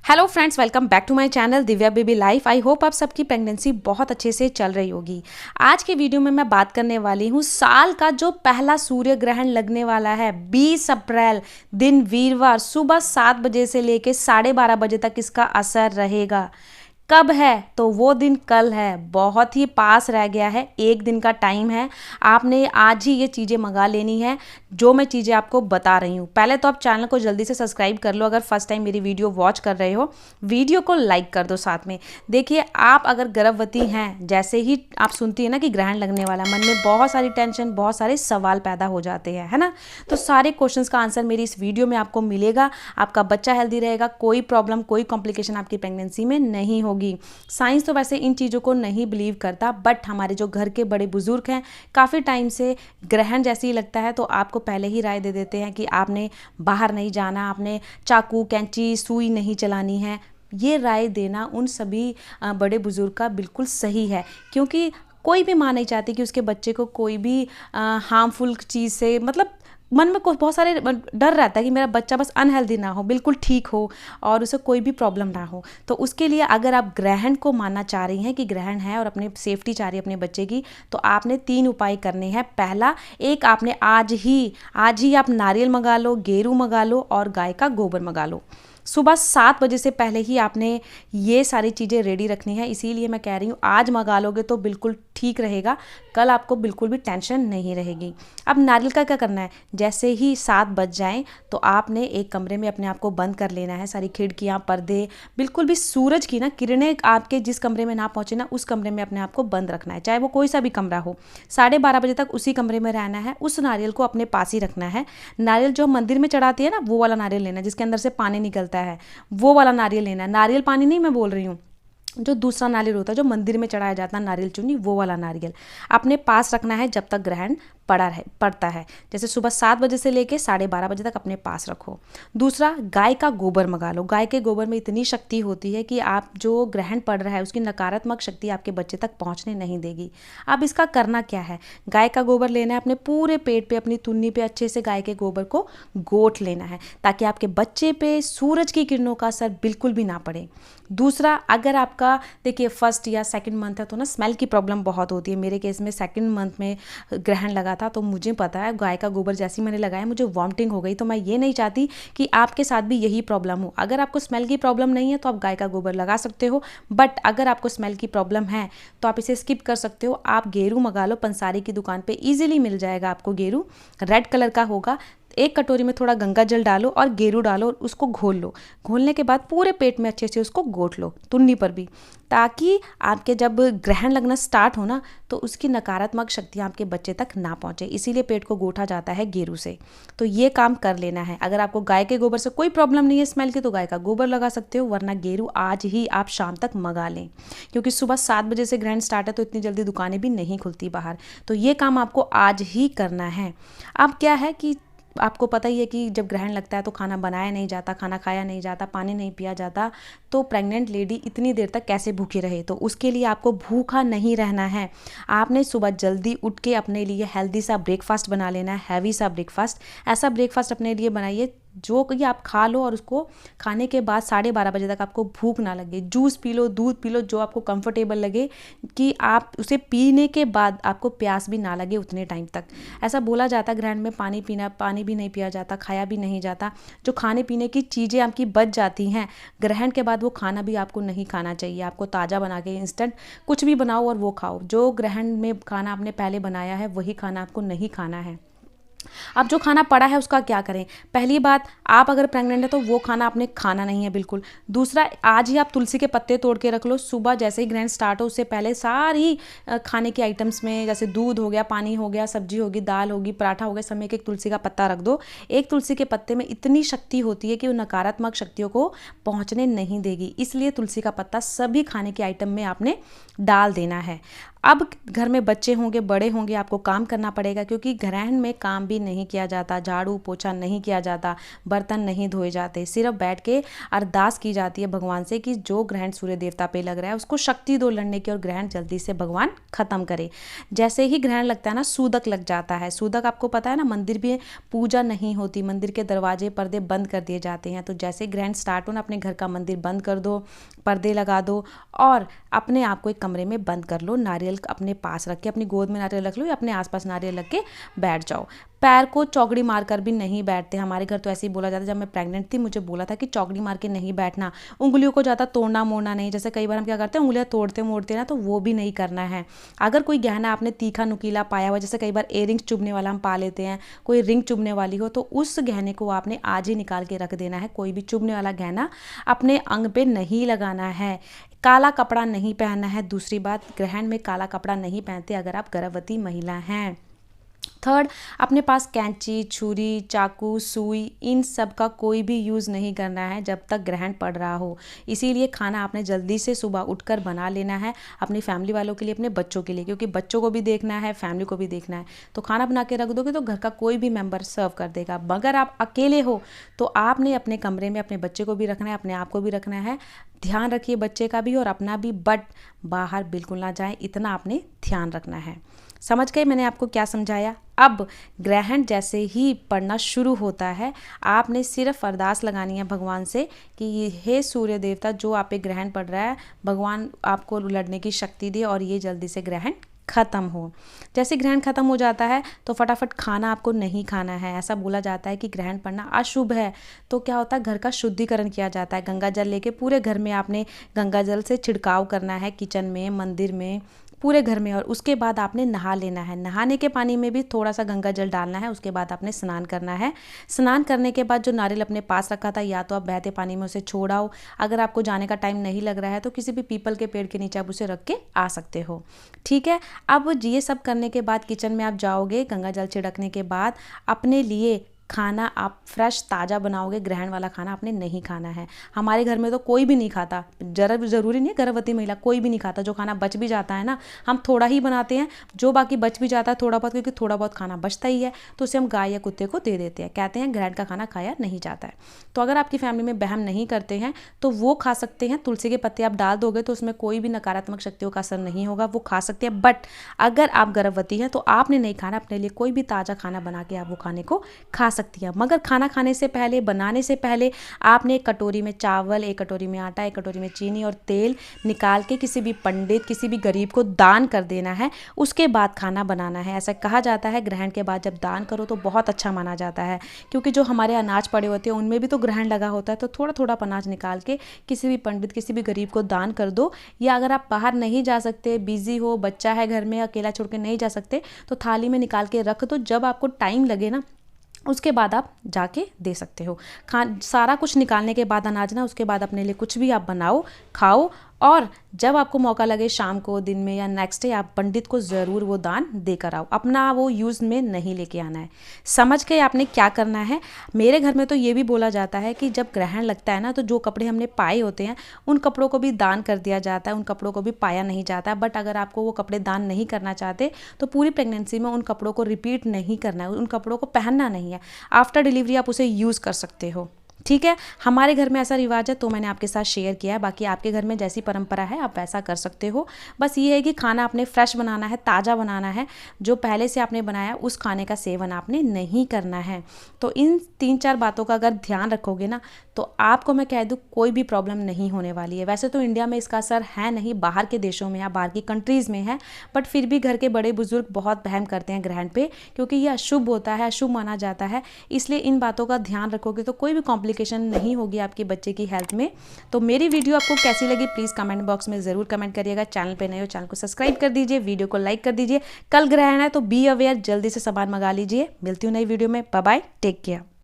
Hello friends, welcome back to my channel Divya baby life. I hope आप सबकी pregnancy बहुत अच्छे से चल रही होगी। आज के वीडियो में मैं बात करने वाली हूँ साल का जो पहला सूर्य ग्रहण लगने वाला है 20 अप्रैल दिन वीरवार सुबह 7 बजे से लेकर 12:30 बजे तक इसका असर रहेगा। कब है? तो वो दिन कल है, बहुत ही पास रह गया है, एक दिन का टाइम है। आपने आज ही ये चीज़ें मंगा लेनी है जो मैं चीज़ें आपको बता रही हूँ। पहले तो आप चैनल को जल्दी से सब्सक्राइब कर लो। अगर फर्स्ट टाइम मेरी वीडियो वॉच कर रहे हो, वीडियो को लाइक कर दो साथ में। देखिए, आप अगर गर्भवती हैं, जैसे ही आप सुनती है ना कि ग्रहण लगने वाला, मन में बहुत सारी टेंशन, बहुत सारे सवाल पैदा हो जाते हैं, है ना। तो सारे क्वेश्चंस का आंसर मेरी इस वीडियो में आपको मिलेगा। आपका बच्चा हेल्दी रहेगा, कोई प्रॉब्लम, कोई कॉम्प्लिकेशन आपकी प्रेगनेंसी में नहीं होगी। साइंस तो वैसे इन चीज़ों को नहीं बिलीव करता, बट हमारे जो घर के बड़े बुजुर्ग हैं काफ़ी टाइम से ग्रहण जैसे ही लगता है तो आपको पहले ही राय दे देते हैं कि आपने बाहर नहीं जाना, आपने चाकू कैंची सुई नहीं चलानी है। ये राय देना उन सभी बड़े बुजुर्ग का बिल्कुल सही है, क्योंकि कोई भी माँ नहीं चाहती कि उसके बच्चे को कोई भी हार्मफुल चीज़ से, मतलब मन में बहुत सारे डर रहता है कि मेरा बच्चा बस अनहेल्दी ना हो, बिल्कुल ठीक हो और उसे कोई भी प्रॉब्लम ना हो। तो उसके लिए अगर आप ग्रहण को मानना चाह रही हैं कि ग्रहण है और अपने सेफ्टी चाह रही है अपने बच्चे की, तो आपने 3 उपाय करने हैं। पहला, एक आपने आज ही आप नारियल मंगा लो, गेरू मंगा लो और गाय का गोबर मंगा लो। सुबह 7 बजे से पहले ही आपने ये सारी चीज़ें रेडी रखनी है। इसीलिए मैं कह रही हूँ आज मंगा लोगे तो बिल्कुल ठीक रहेगा, कल आपको बिल्कुल भी टेंशन नहीं रहेगी। अब नारियल का क्या करना है, जैसे ही 7 बज जाएं तो आपने एक कमरे में अपने आप को बंद कर लेना है। सारी खिड़कियाँ, पर्दे, बिल्कुल भी सूरज की ना किरणें आपके जिस कमरे में ना पहुँचे ना, उस कमरे में अपने आप को बंद रखना है, चाहे वो कोई सा भी कमरा हो। 12:30 बजे तक उसी कमरे में रहना है। उस नारियल को अपने पास ही रखना है। नारियल जो मंदिर में चढ़ाती है ना, वो वाला नारियल लेना है जिसके अंदर से पानी निकलता है, वो वाला नारियल लेना है। नारियल पानी नहीं मैं बोल रही हूँ, जो दूसरा नारियल होता है जो मंदिर में चढ़ाया जाता है, नारियल चुन्नी, वो वाला नारियल अपने पास रखना है जब तक ग्रहण पड़ता है। जैसे सुबह 7 बजे से लेके 12:30 बजे तक अपने पास रखो। दूसरा, गाय का गोबर मंगा लो। गाय के गोबर में इतनी शक्ति होती है कि आप जो ग्रहण पड़ रहा है उसकी नकारात्मक शक्ति आपके बच्चे तक पहुंचने नहीं देगी। अब इसका करना क्या है, गाय का गोबर लेना है, अपने पूरे पेट पे, अपनी तुन्नी पे अच्छे से गाय के गोबर को गोट लेना है ताकि आपके बच्चे पे सूरज की किरणों का असर बिल्कुल भी ना पड़े। दूसरा, अगर आपका देखिए फर्स्ट या सेकंड मंथ है तो ना स्मेल की प्रॉब्लम बहुत होती है। मेरे केस में सेकंड मंथ में ग्रहण लगा था तो मुझे पता है, गाय का गोबर जैसे ही मैंने लगाया मुझे वॉमिटिंग हो गई। तो मैं ये नहीं चाहती कि आपके साथ भी यही प्रॉब्लम हो। अगर आपको स्मेल की प्रॉब्लम नहीं है तो आप गाय का गोबर लगा सकते हो, बट अगर आपको स्मेल की प्रॉब्लम है तो आप इसे स्किप कर सकते हो। आप गेरू मंगा लो, पंसारी की दुकान पर ईजिली मिल जाएगा आपको गेरू, रेड कलर का होगा। एक कटोरी में थोड़ा गंगा जल डालो और गेरू डालो और उसको घोल लो। घोलने के बाद पूरे पेट में अच्छे से उसको घोट लो, तुन्नी पर भी, ताकि आपके जब ग्रहण लगना स्टार्ट हो ना तो उसकी नकारात्मक शक्तियाँ आपके बच्चे तक ना पहुँचे। इसीलिए पेट को गोटा जाता है गेरू से। तो ये काम कर लेना है। अगर आपको गाय के गोबर से कोई प्रॉब्लम नहीं है स्मेल की तो गाय का गोबर लगा सकते हो, वरना गेरू आज ही आप शाम तक मंगा लें, क्योंकि सुबह 7 बजे से ग्रहण स्टार्ट है तो इतनी जल्दी दुकानें भी नहीं खुलती बाहर। तो ये काम आपको आज ही करना है। अब क्या है कि आपको पता ही है कि जब ग्रहण लगता है तो खाना बनाया नहीं जाता, खाना खाया नहीं जाता, पानी नहीं पिया जाता, तो प्रेग्नेंट लेडी इतनी देर तक कैसे भूखी रहे। तो उसके लिए आपको भूखा नहीं रहना है। आपने सुबह जल्दी उठ के अपने लिए हेल्दी सा ब्रेकफास्ट बना लेना है, हैवी सा ब्रेकफास्ट। ऐसा ब्रेकफास्ट अपने लिए बनाइए जो कि आप खा लो और उसको खाने के बाद 12:30 बजे तक आपको भूख ना लगे। जूस पी लो, दूध पी लो, जो आपको कंफर्टेबल लगे, कि आप उसे पीने के बाद आपको प्यास भी ना लगे उतने टाइम तक। ऐसा बोला जाता है ग्रहण में पानी भी नहीं पिया जाता, खाया भी नहीं जाता। जो खाने पीने की चीज़ें आपकी बच जाती हैं ग्रहण के बाद, वो खाना भी आपको नहीं खाना चाहिए। आपको ताज़ा बना के इंस्टेंट कुछ भी बनाओ और वो खाओ। जो ग्रहण में खाना आपने पहले बनाया है वही खाना आपको नहीं खाना है। अब जो खाना पड़ा है उसका क्या करें? पहली बात, आप अगर प्रेग्नेंट है तो वो खाना आपने खाना नहीं है बिल्कुल। दूसरा, आज ही आप तुलसी के पत्ते तोड़ के रख लो। सुबह जैसे ही ग्रहण स्टार्ट हो उससे पहले सारी खाने के आइटम्स में, जैसे दूध हो गया, पानी हो गया, सब्जी होगी, दाल होगी, पराठा हो गया, सब में एक तुलसी का पत्ता रख दो। एक तुलसी के पत्ते में इतनी शक्ति होती है कि वो नकारात्मक शक्तियों को पहुँचने नहीं देगी, इसलिए तुलसी का पत्ता सभी खाने के आइटम में आपने डाल देना है। अब घर में बच्चे होंगे, बड़े होंगे, आपको काम करना पड़ेगा, क्योंकि ग्रहण में काम भी नहीं किया जाता, झाड़ू पोछा नहीं किया जाता, बर्तन नहीं धोए जाते, सिर्फ बैठ के अरदास की जाती है भगवान से कि जो ग्रहण सूर्य देवता पे लग रहा है उसको शक्ति दो लड़ने की और ग्रहण जल्दी से भगवान खत्म करे। जैसे ही ग्रहण लगता है ना, सूदक लग जाता है। सूदक आपको पता है ना, मंदिर में पूजा नहीं होती, मंदिर के दरवाजे पर्दे बंद कर दिए जाते हैं। तो जैसे ग्रहण स्टार्ट हो ना, अपने घर का मंदिर बंद कर दो, पर्दे लगा दो और अपने आप को एक कमरे में बंद कर लो। नारियल अपने पास रख के, अपनी गोद में नारियल रख लो या अपने आसपास नारियल रख के बैठ जाओ। पैर को चौकड़ी मारकर भी नहीं बैठते। हमारे घर तो ऐसे ही बोला जाता है, जब मैं प्रेग्नेंट थी मुझे बोला था कि चौकड़ी मार के नहीं बैठना, उंगलियों को ज़्यादा तोड़ना मोड़ना नहीं। जैसे कई बार हम क्या करते हैं, उंगलियां तोड़ते मोड़ते ना, तो वो भी नहीं करना है। अगर कोई गहना आपने तीखा नुकीला पाया हुआ, जैसे कई बार इयररिंग्स चुभने वाला हम पा लेते हैं, कोई रिंग चुभने वाली हो, तो उस गहने को आपने आज ही निकाल के रख देना है। कोई भी चुभने वाला गहना अपने अंग पे नहीं लगाना है। काला कपड़ा नहीं पहनना है। दूसरी बात, ग्रहण में काला कपड़ा नहीं पहनते अगर आप गर्भवती महिला हैं। थर्ड, अपने पास कैंची, छुरी, चाकू, सुई, इन सब का कोई भी यूज़ नहीं करना है जब तक ग्रहण पड़ रहा हो। इसीलिए खाना आपने जल्दी से सुबह उठकर बना लेना है, अपनी फैमिली वालों के लिए, अपने बच्चों के लिए, क्योंकि बच्चों को भी देखना है, फैमिली को भी देखना है। तो खाना बना के रख दोगे तो घर का कोई भी मेंबर सर्व कर देगा। मगर आप अकेले हो तो आपने अपने कमरे में अपने बच्चे को भी रखना है, अपने आप को भी रखना है। ध्यान रखिए बच्चे का भी और अपना भी, बट बाहर बिल्कुल ना जाए, इतना आपने ध्यान रखना है। समझ गए मैंने आपको क्या समझाया? अब ग्रहण जैसे ही पड़ना शुरू होता है, आपने सिर्फ अरदास लगानी है भगवान से कि हे सूर्य देवता, जो आप पे ग्रहण पड़ रहा है, भगवान आपको लड़ने की शक्ति दे और ये जल्दी से ग्रहण ख़त्म हो। जैसे ग्रहण ख़त्म हो जाता है तो फटाफट खाना आपको नहीं खाना है। ऐसा बोला जाता है कि ग्रहण पड़ना अशुभ है। तो क्या होता है, घर का शुद्धिकरण किया जाता है। गंगा जल लेके पूरे घर में आपने गंगा जल से छिड़काव करना है, किचन में, मंदिर में, पूरे घर में। और उसके बाद आपने नहा लेना है। नहाने के पानी में भी थोड़ा सा गंगा जल डालना है। उसके बाद आपने स्नान करना है। स्नान करने के बाद जो नारियल अपने पास रखा था, या तो आप बहते पानी में उसे छोड़ आओ। अगर आपको जाने का टाइम नहीं लग रहा है तो किसी भी पीपल के पेड़ के नीचे आप उसे रख के आ सकते हो। ठीक है। अब ये सब करने के बाद किचन में आप जाओगे, गंगा जल छिड़कने के बाद अपने लिए खाना आप फ्रेश ताज़ा बनाओगे। ग्रहण वाला खाना आपने नहीं खाना है। हमारे घर में तो कोई भी नहीं खाता, ज़रूरी नहीं है गर्भवती महिला, कोई भी नहीं खाता। जो खाना बच भी जाता है ना, हम थोड़ा ही बनाते हैं, जो बाकी बच भी जाता है थोड़ा बहुत, क्योंकि थोड़ा बहुत खाना बचता ही है, तो उसे हम गाय या कुत्ते को दे देते हैं। कहते हैं ग्रहण का खाना खाया नहीं जाता है। तो अगर आपकी फैमिली में बहम नहीं करते हैं तो वो खा सकते हैं। तुलसी के पत्ते आप डाल दोगे तो उसमें कोई भी नकारात्मक शक्तियों का असर नहीं होगा, वो खा सकते हैं। बट अगर आप गर्भवती हैं तो आपने नहीं खाना, अपने लिए कोई भी ताज़ा खाना बना के आप वो खाने को खा सकती है। मगर खाना खाने से पहले, बनाने से पहले आपने एक कटोरी में चावल, एक कटोरी में आटा, एक कटोरी में चीनी और तेल निकाल के किसी भी पंडित, किसी भी गरीब को दान कर देना है। उसके बाद खाना बनाना है। ऐसा कहा जाता है ग्रहण के बाद जब दान करो तो बहुत अच्छा माना जाता है, क्योंकि जो हमारे अनाज पड़े होते हैं उनमें भी तो ग्रहण लगा होता है। तो थोड़ा थोड़ा अनाज निकाल के किसी भी पंडित, किसी भी गरीब को दान कर दो। या अगर आप बाहर नहीं जा सकते, बिजी हो, बच्चा है घर में, अकेला छोड़ के नहीं जा सकते, तो थाली में निकाल के रख दो। जब आपको टाइम लगे ना, उसके बाद आप जाके दे सकते हो। सारा कुछ निकालने के बाद अनाज ना, उसके बाद अपने लिए कुछ भी आप बनाओ, खाओ। और जब आपको मौका लगे शाम को, दिन में या नेक्स्ट डे, आप पंडित को ज़रूर वो दान देकर आओ। अपना वो यूज़ में नहीं लेके आना है। समझ के आपने क्या करना है। मेरे घर में तो ये भी बोला जाता है कि जब ग्रहण लगता है ना, तो जो कपड़े हमने पाए होते हैं उन कपड़ों को भी दान कर दिया जाता है, उन कपड़ों को भी पाया नहीं जाता। बट अगर आपको वो कपड़े दान नहीं करना चाहते तो पूरी प्रेगनेंसी में उन कपड़ों को रिपीट नहीं करना है, उन कपड़ों को पहनना नहीं है। आफ्टर डिलीवरी आप उसे यूज़ कर सकते हो। ठीक है। हमारे घर में ऐसा रिवाज है तो मैंने आपके साथ शेयर किया है। बाकी आपके घर में जैसी परंपरा है आप वैसा कर सकते हो। बस ये है कि खाना आपने फ्रेश बनाना है, ताज़ा बनाना है। जो पहले से आपने बनाया उस खाने का सेवन आपने नहीं करना है। तो इन 3-4 बातों का अगर ध्यान रखोगे ना, तो आपको मैं कह दूँ कोई भी प्रॉब्लम नहीं होने वाली है। वैसे तो इंडिया में इसका असर है नहीं, बाहर के देशों में या बाहर की कंट्रीज़ में है, बट फिर भी घर के बड़े बुजुर्ग बहुत वहम करते हैं ग्रहण पे, क्योंकि ये अशुभ होता है, अशुभ माना जाता है। इसलिए इन बातों का ध्यान रखोगे तो कोई भी कॉम्प्लिकेशन नहीं होगी आपके बच्चे की हेल्थ में। तो मेरी वीडियो आपको कैसी लगी प्लीज़ कमेंट बॉक्स में ज़रूर कमेंट करिएगा। चैनल पे नए हो, चैनल को सब्सक्राइब कर दीजिए, वीडियो को लाइक कर दीजिए। कल ग्रहण है तो बी अवेयर, जल्दी से सामान मंगा लीजिए। मिलती हूँ नई वीडियो में। Bye bye, take care.